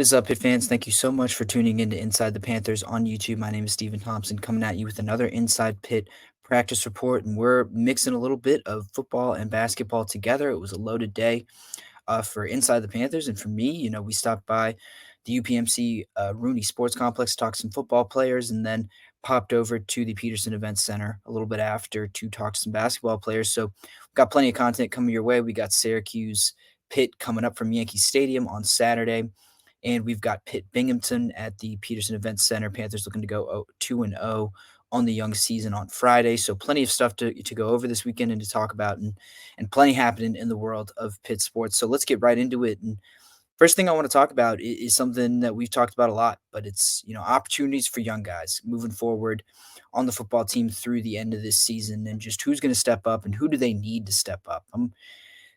is up, Pitt fans? Thank you so much for tuning in to Inside the Panthers on YouTube. My name is Stephen Thompson, coming at you with another Inside Pitt practice report, and we're mixing a little bit of football and basketball together. It was a loaded day for Inside the Panthers, and for me, we stopped by the UPMC Rooney Sports Complex, talked some football players, and then popped over to the Peterson Events Center a little bit after to talk to some basketball players. So we've got plenty of content coming your way. We got Syracuse Pitt coming up from Yankee Stadium on Saturday. And we've got Pitt Binghamton at the Peterson Events Center. Panthers looking to go 2-0 on the young season on Friday. So plenty of stuff to go over this weekend and to talk about, and plenty happening in the world of Pitt sports. So let's get right into it. And first thing I want to talk about is something that we've talked about a lot, but it's opportunities for young guys moving forward on the football team through the end of this season, and just who's going to step up and who do they need to step up. I'm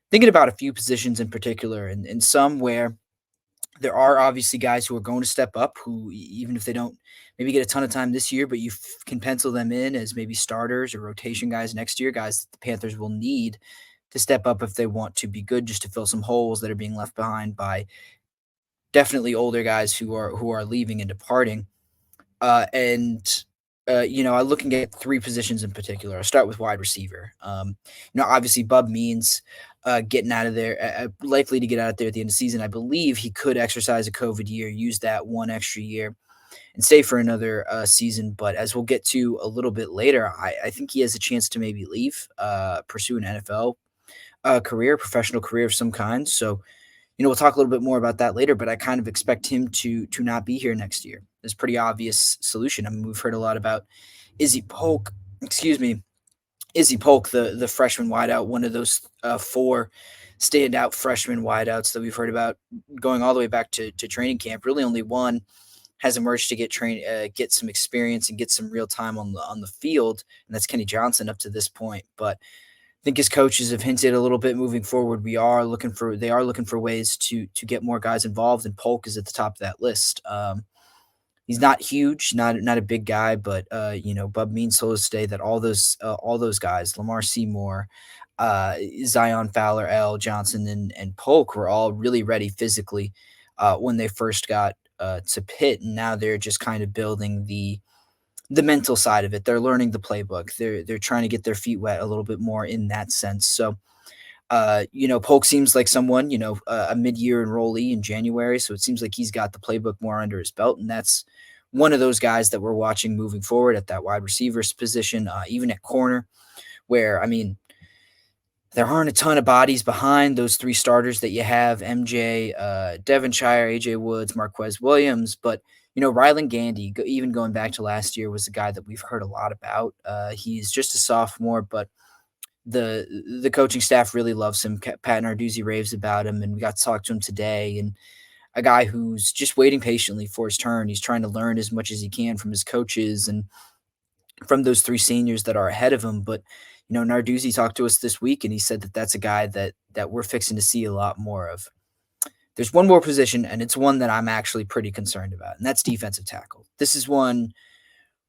thinking about a few positions in particular, and some where there are obviously guys who are going to step up who, even if they don't maybe get a ton of time this year, but you can pencil them in as maybe starters or rotation guys next year, guys that the Panthers will need to step up if they want to be good, just to fill some holes that are being left behind by definitely older guys who are leaving and departing. I'm looking at three positions in particular. I'll start with wide receiver. Obviously, Bub Means getting out of there, likely to get out of there at the end of the season. I believe he could exercise a COVID year, use that one extra year, and stay for another season. But as we'll get to a little bit later, I think he has a chance to maybe leave, pursue an NFL career, professional career of some kind. So we'll talk a little bit more about that later, but I kind of expect him to not be here next year. There's a pretty obvious solution. I mean, we've heard a lot about Izzy Polk, excuse me, Izzy Polk, the freshman wideout, one of those four standout freshman wideouts that we've heard about going all the way back to training camp. Really, only one has emerged to get some experience and get some real time on the field, and that's Kenny Johnson up to this point. But I think his coaches have hinted a little bit moving forward. They are looking for ways to get more guys involved, and Polk is at the top of that list. He's not huge, not a big guy, but Bub Means told us today that all those guys, Lamar Seymour, Zion Fowler, L. Johnson, and Polk were all really ready physically when they first got to Pitt, and now they're just kind of building the mental side of it. They're learning the playbook. They're trying to get their feet wet a little bit more in that sense. So, Polk seems like someone, a mid-year enrollee in January. So it seems like he's got the playbook more under his belt. And that's one of those guys that we're watching moving forward at that wide receivers position, even at corner, where, I mean, there aren't a ton of bodies behind those three starters that you have: MJ, Devonshire, AJ Woods, Marquez Williams. But, Rylan Gandy, even going back to last year, was a guy that we've heard a lot about. He's just a sophomore, but the coaching staff really loves him. Pat Narduzzi raves about him, and we got to talk to him today. And a guy who's just waiting patiently for his turn. He's trying to learn as much as he can from his coaches and from those three seniors that are ahead of him. But Narduzzi talked to us this week, and he said that that's a guy that we're fixing to see a lot more of. There's one more position, and it's one that I'm actually pretty concerned about, and that's defensive tackle. This is one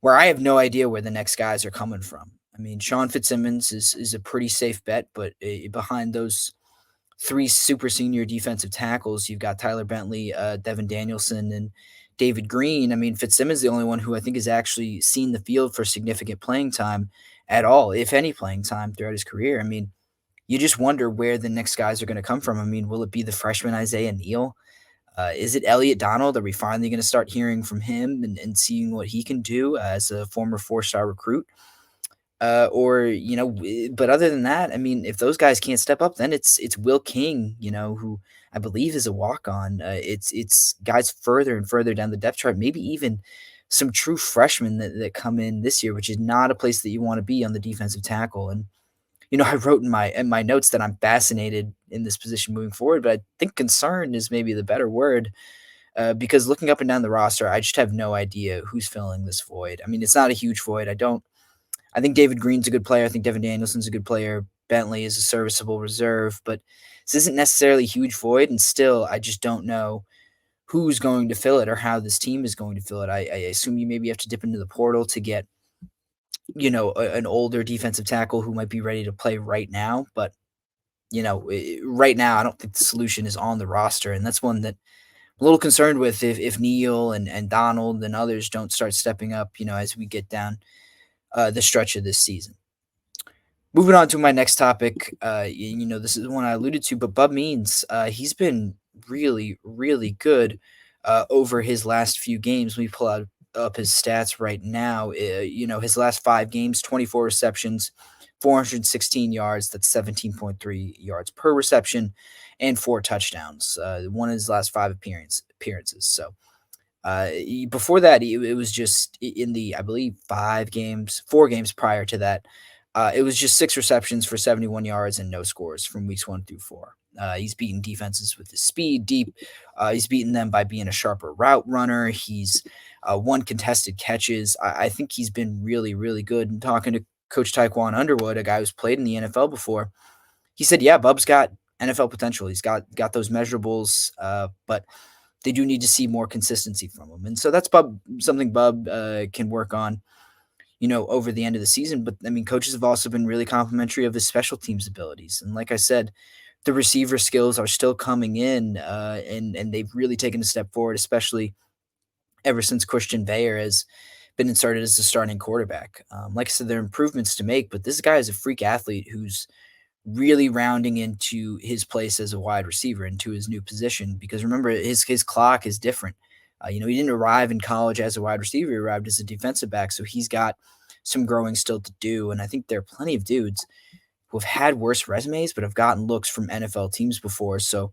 where I have no idea where the next guys are coming from. I mean, Sean Fitzsimmons is a pretty safe bet, but behind those three super senior defensive tackles, you've got Tyler Bentley, Devin Danielson, and David Green. I mean, Fitzsimmons is the only one who I think has actually seen the field for significant playing time at all, if any playing time throughout his career. I mean, you just wonder where the next guys are going to come from. I mean, will it be the freshman Isaiah Neal? Is it Elliot Donald? Are we finally going to start hearing from him and seeing what he can do as a former four-star recruit? But other than that, I mean, if those guys can't step up, then it's Will King, who I believe is a walk-on. It's guys further and further down the depth chart, maybe even some true freshmen that come in this year, which is not a place that you want to be on the defensive tackle. And I wrote in my notes that I'm fascinated in this position moving forward, but I think concerned is maybe the better word. Because looking up and down the roster, I just have no idea who's filling this void. I mean, it's not a huge void. I think David Green's a good player. I think Devin Danielson's a good player. Bentley is a serviceable reserve, but this isn't necessarily a huge void. And still, I just don't know who's going to fill it or how this team is going to fill it. I assume you maybe have to dip into the portal to get, an older defensive tackle who might be ready to play right now. But, right now, I don't think the solution is on the roster. And that's one that a little concerned with if Neal and Donald and others don't start stepping up, as we get down the stretch of this season. Moving on to my next topic, this is one I alluded to, but Bub Means, he's been really, really good over his last few games. We pull out up his stats right now. His last 5 games, 24 receptions, 416 yards. That's 17.3 yards per reception, and 4 touchdowns. One of his last 5 appearances. So before that, it was just in the, I believe, 5 games, 4 games prior to that. It was just 6 receptions for 71 yards and no scores from weeks 1 through 4. He's beaten defenses with his speed deep. He's beaten them by being a sharper route runner. He's won contested catches. I think he's been really, really good. And talking to Coach Taekwon Underwood, a guy who's played in the NFL before, he said, "Yeah, Bub's got NFL potential. He's got those measurables, but they do need to see more consistency from him." And so that's something Bub can work on, over the end of the season. But I mean, coaches have also been really complimentary of his special teams abilities. And like I said, the receiver skills are still coming in, and they've really taken a step forward, especially ever since Christian Bayer has been inserted as the starting quarterback. Like I said, there are improvements to make, but this guy is a freak athlete who's really rounding into his place as a wide receiver, into his new position. Because remember, his clock is different. He didn't arrive in college as a wide receiver; he arrived as a defensive back. So he's got some growing still to do. And I think there are plenty of dudes who have had worse resumes, but have gotten looks from NFL teams before. So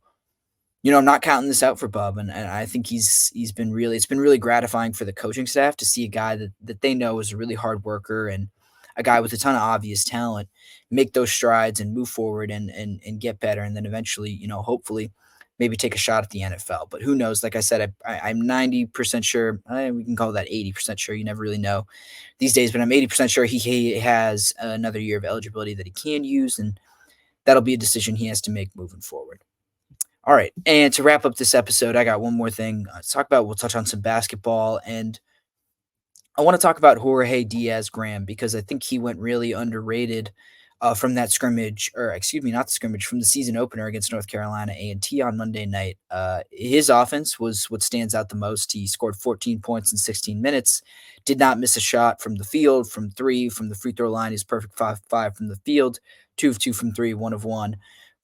I'm not counting this out for Bub, and I think he's been really it's been really gratifying for the coaching staff to see a guy that they know is a really hard worker and a guy with a ton of obvious talent make those strides and move forward and get better, and then eventually, hopefully, maybe take a shot at the NFL. But who knows? Like I said, I'm 90% sure. We can call that 80% sure. You never really know these days, but I'm 80% sure he has another year of eligibility that he can use, and that'll be a decision he has to make moving forward. All right. And to wrap up this episode, I got one more thing to talk about. We'll touch on some basketball. And I want to talk about Jorge Diaz Graham because I think he went really underrated from that scrimmage, or excuse me, not the scrimmage, from the season opener against North Carolina A&T on Monday night. His offense was what stands out the most. He scored 14 points in 16 minutes, did not miss a shot from the field, from three, from the free throw line. He's perfect 5 of 5 from the field, 2 of 2 from three, 1 of 1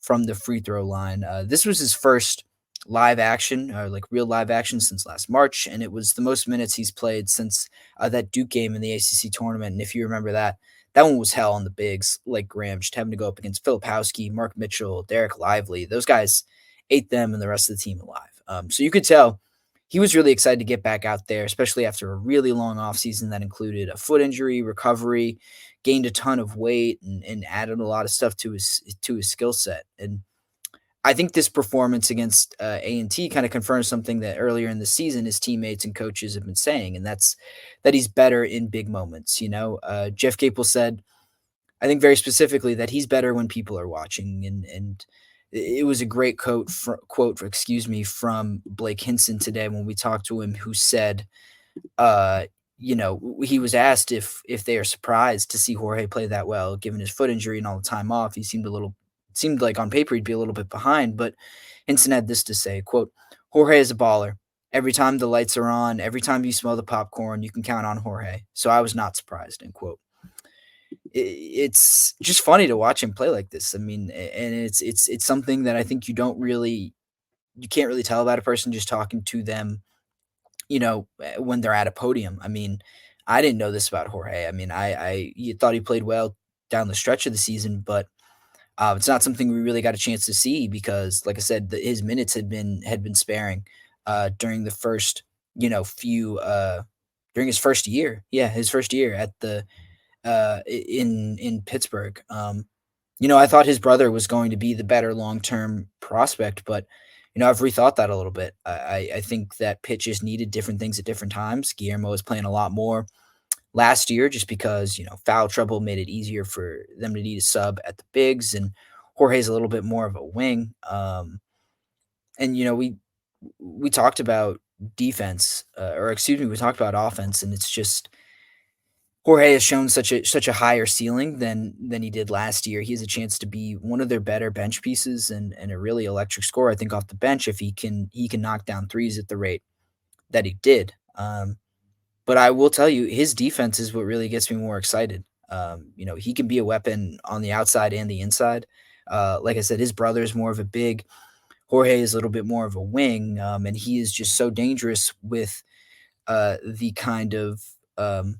from the free throw line. This was his first live action, or like real live action, since last March, and it was the most minutes he's played since that Duke game in the ACC tournament. And if you remember that one was hell on the bigs, like Graham, just having to go up against Filipowski, Mark Mitchell, Derek Lively. Those guys ate them and the rest of the team alive. So you could tell he was really excited to get back out there, especially after a really long offseason that included a foot injury, recovery, gained a ton of weight, and added a lot of stuff to his skill set. And I think this performance against A&T kind of confirms something that earlier in the season his teammates and coaches have been saying, and that's that he's better in big moments. Jeff Capel said, I think very specifically, that he's better when people are watching, and it was a great from Blake Hinson today when we talked to him, who said, he was asked if they are surprised to see Jorge play that well, given his foot injury and all the time off. He seemed like on paper he'd be a little bit behind, but Hinson had this to say, quote, Jorge is a baller. Every time the lights are on, every time you smell the popcorn, you can count on Jorge. So I was not surprised, end quote. It's just funny to watch him play like this. I mean, and it's something that I think you can't really tell about a person just talking to them, when they're at a podium. I mean, I didn't know this about Jorge. I mean, I you thought he played well down the stretch of the season, but it's not something we really got a chance to see because, like I said, his minutes had been sparing during the first, few during his first year. Yeah, his first year at the in Pittsburgh. I thought his brother was going to be the better long term prospect, but I've rethought that a little bit. I think that Pitt just needed different things at different times. Guillermo was playing a lot more last year just because, foul trouble made it easier for them to need a sub at the bigs, and Jorge's a little bit more of a wing. And we talked about defense, or excuse me, we talked about offense, and it's just Jorge has shown such a higher ceiling than he did last year. He has a chance to be one of their better bench pieces and a really electric scorer, I think, off the bench if he can knock down threes at the rate that he did. But I will tell you, his defense is what really gets me more excited. He can be a weapon on the outside and the inside. Like I said, his brother is more of a big. Jorge is a little bit more of a wing, and he is just so dangerous with uh, the kind of um,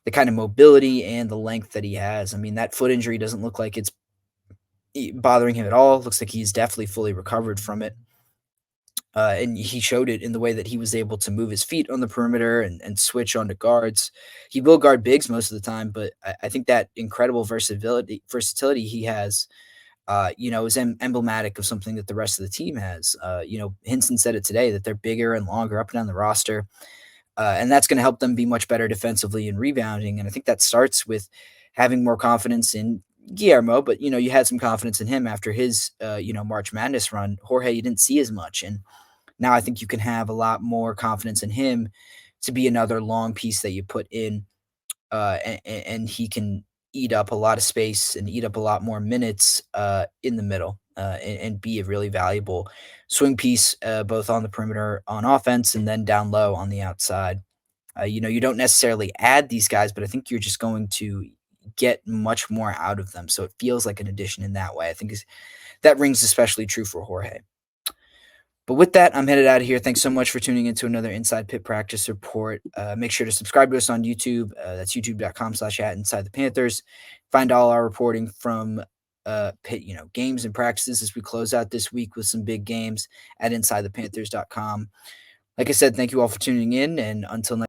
the kind of mobility and the length that he has. I mean, that foot injury doesn't look like it's bothering him at all. Looks like he's definitely fully recovered from it. And he showed it in the way that he was able to move his feet on the perimeter and switch onto guards. He will guard bigs most of the time, but I think that incredible versatility he has, is emblematic of something that the rest of the team has. Hinson said it today that they're bigger and longer up and down the roster, and that's going to help them be much better defensively and rebounding. And I think that starts with having more confidence in Guillermo, but you had some confidence in him after his March Madness run. Jorge, you didn't see as much, and now I think you can have a lot more confidence in him to be another long piece that you put in, and he can eat up a lot of space and eat up a lot more minutes in the middle, and be a really valuable swing piece, both on the perimeter on offense and then down low on the outside. You don't necessarily add these guys, but I think you're just going to get much more out of them. So it feels like an addition in that way. I think that rings especially true for Jorge. But with that, I'm headed out of here. Thanks so much for tuning into another Inside Pit Practice Report. Make sure to subscribe to us on YouTube. That's youtube.com/at Inside the Panthers. Find all our reporting from Pitt, games and practices as we close out this week with some big games at InsideThePanthers.com. Like I said, thank you all for tuning in, and until next